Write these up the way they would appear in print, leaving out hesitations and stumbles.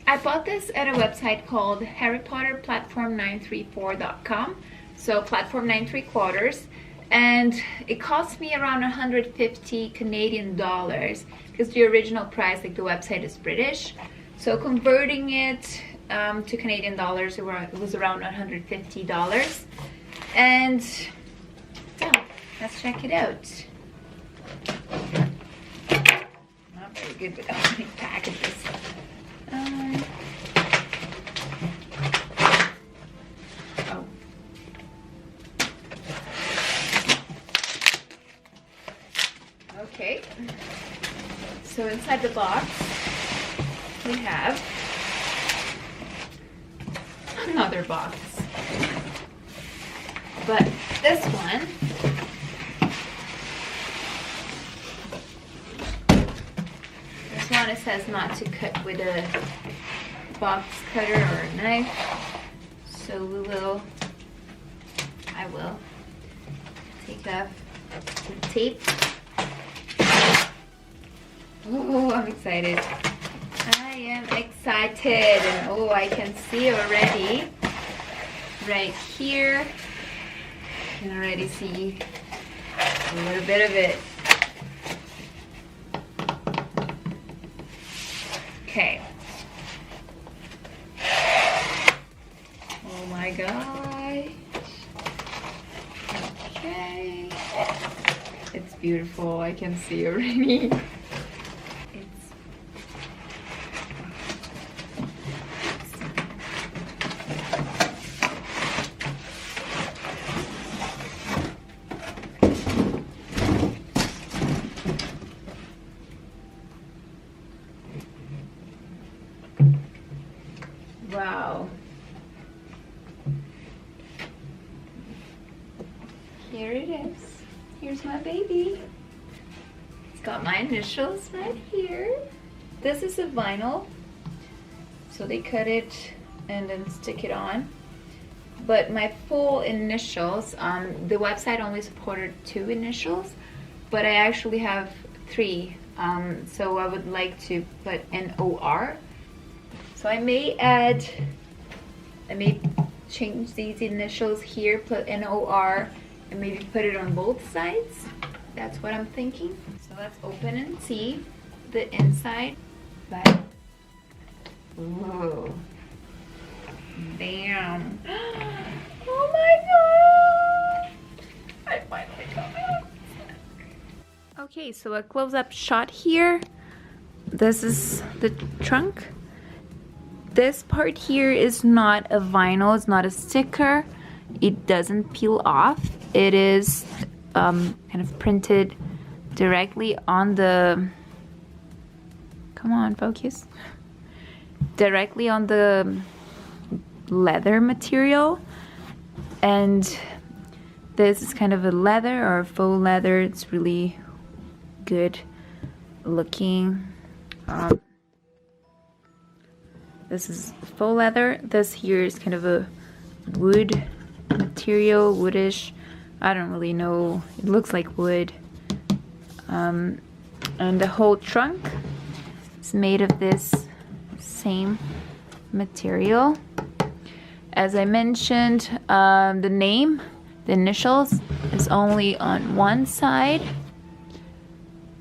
I bought this at a website called harrypotterplatform934.com. So platform 9¾ and it cost me around 150 Canadian dollars because the original price, like the website is British. So converting it to Canadian dollars, it was around $150. And yeah, let's check it out. Not very good with opening packages. Oh. Okay. So inside the box we have another box. But this one it says not to cut with a box cutter or a knife, so I will take off the tape. Oh, I'm excited. I am excited, and oh, I can see already right here. I can already see a little bit of it. Okay. Oh my gosh. Okay. It's beautiful. I can see already. Wow. Here it is. Here's my baby. It's got my initials right here. This is a vinyl. So they cut it and then stick it on. But my full initials, the website only supported 2 initials, but I actually have 3. So I would like to put an OR. So I may change these initials here, put an OR, and maybe put it on both sides. That's what I'm thinking. So let's open and see the inside. But, whoa. Damn. Oh my god! I finally got it. Okay, so a close-up shot here. This is the trunk. This part here is not a vinyl, it's not a sticker. It doesn't peel off. It is kind of printed directly on the, come on, focus. Directly on the leather material. And this is kind of a leather or a faux leather. It's really good looking. This is faux leather. This here is kind of a wood material, woodish. I don't really know. It looks like wood. And the whole trunk is made of this same material. As I mentioned, the name, the initials, is only on one side.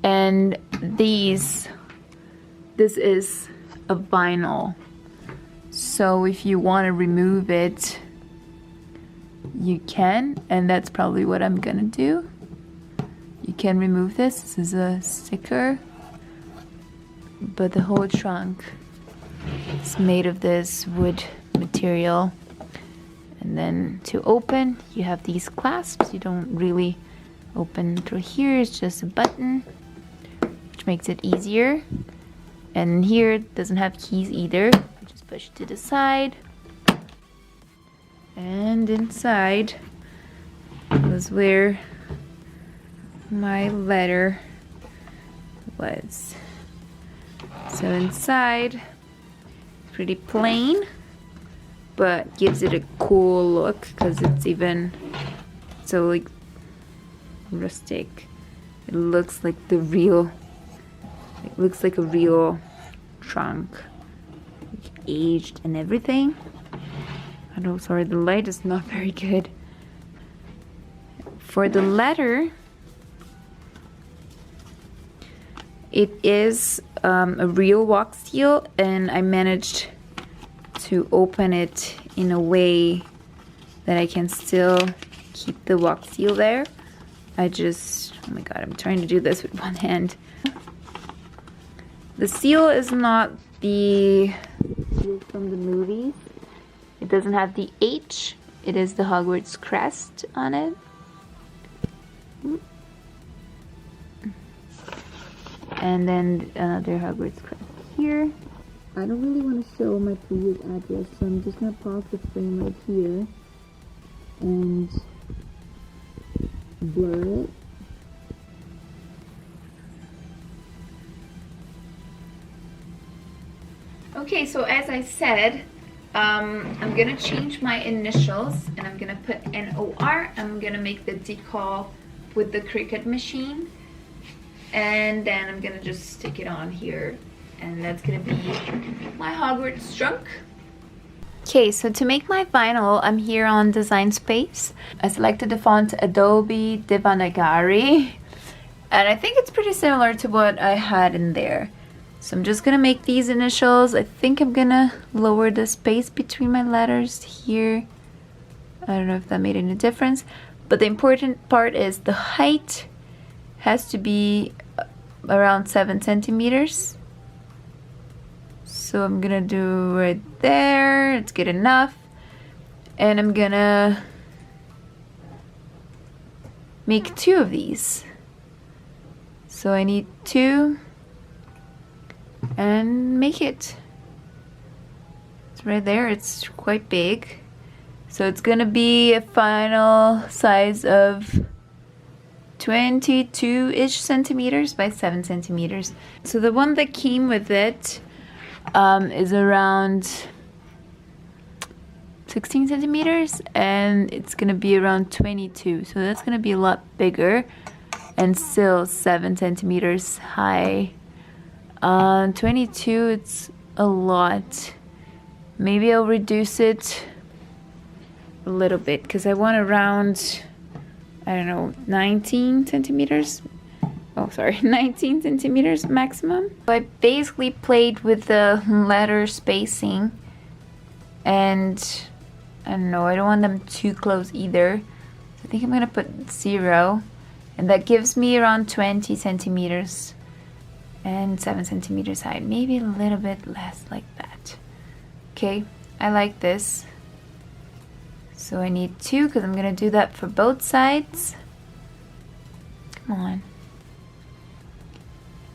And this is a vinyl. So if you want to remove it, you can, and that's probably what I'm gonna do. You can remove this. This is a sticker, but the whole trunk is made of this wood material. And then to open, you have these clasps. You don't really open through here. It's just a button, which makes it easier. And here it doesn't have keys either. Push to the side, and inside was where my letter was. So inside, pretty plain, but gives it a cool look because it's even so like rustic. It looks like a real trunk. aged and everything. I know, sorry, the light is not very good. For the letter, it is a real wax seal, and I managed to open it in a way that I can still keep the wax seal there. I just, oh my god, I'm trying to do this with one hand. The seal is not the seal from the movies. It doesn't have the H. It is the Hogwarts crest on it. And then another Hogwarts crest here. I don't really want to show my previous address, so I'm just going to pause the frame right here and blur it. Okay, so as I said, I'm gonna change my initials and I'm gonna put NOR. I'm gonna make the decal with the Cricut machine, and then I'm gonna just stick it on here, and that's gonna be my Hogwarts trunk. Okay, so to make my vinyl, I'm here on Design Space. I selected the font Adobe Devanagari, and I think it's pretty similar to what I had in there. So I'm just gonna make these initials. I think I'm gonna lower the space between my letters here. I don't know if that made any difference, but the important part is the height has to be around 7 centimeters. So I'm gonna do right there, it's good enough. And I'm gonna make 2 of these. So I need 2 and make it. It's right there, it's quite big. So it's gonna be a final size of 22-ish centimeters by 7 centimeters. So the one that came with it is around 16 centimeters, and it's gonna be around 22. So that's gonna be a lot bigger and still 7 centimeters high. 22, it's a lot. Maybe I'll reduce it a little bit because I want around, I don't know, 19 centimeters. Oh, sorry, 19 centimeters maximum. So I basically played with the letter spacing, and I don't know, I don't want them too close either. So I think I'm gonna put 0, and that gives me around 20 centimeters. And 7 centimeters high, maybe a little bit less like that. Okay, I like this. So I need 2 because I'm gonna do that for both sides. Come on.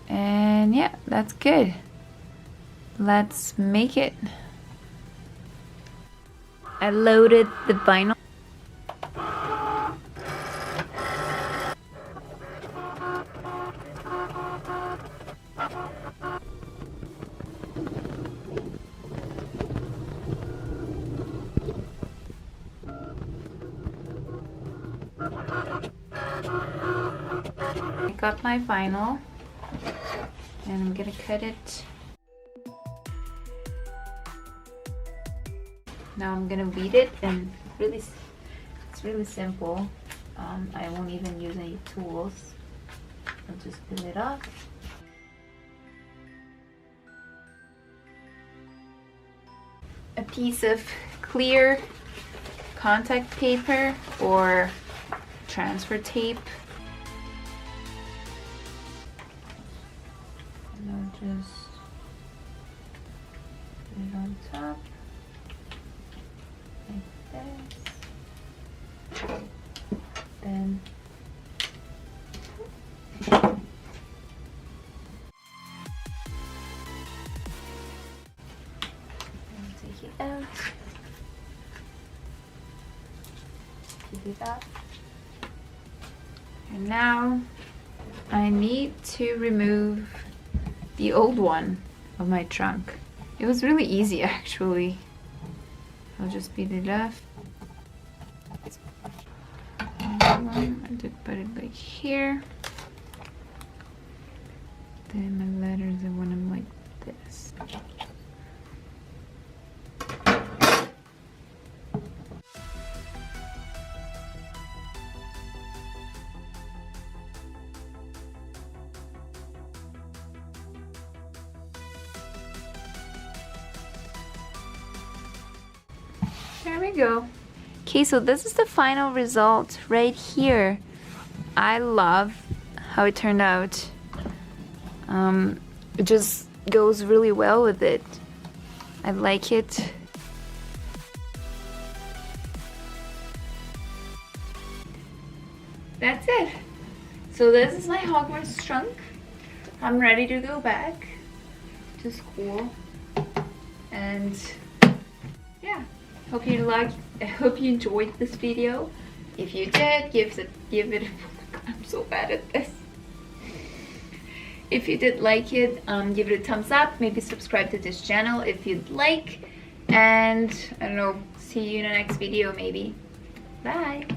And yeah, that's good. Let's make it. I loaded the vinyl. I got my vinyl and I'm gonna cut it. Now I'm gonna weed it, and it's really simple. I won't even use any tools. I'll just peel it off. A piece of clear contact paper or transfer tape. And I'll just put it on top like this. Then take it out. Keep it up. And now I need to remove the old one of my trunk. It was really easy actually. I'll just speed it up. I did put it like here. Then my letters, I want them like this. There we go. Okay, so this is the final result right here. I love how it turned out. It just goes really well with it. I like it. That's it. So this is my Hogwarts trunk. I'm ready to go back to school. And yeah, I hope you enjoyed this video. If you did, give it I'm so bad at this. If you did like it, give it a thumbs up. Maybe subscribe to this channel if you'd like. And I don't know, see you in the next video maybe. Bye.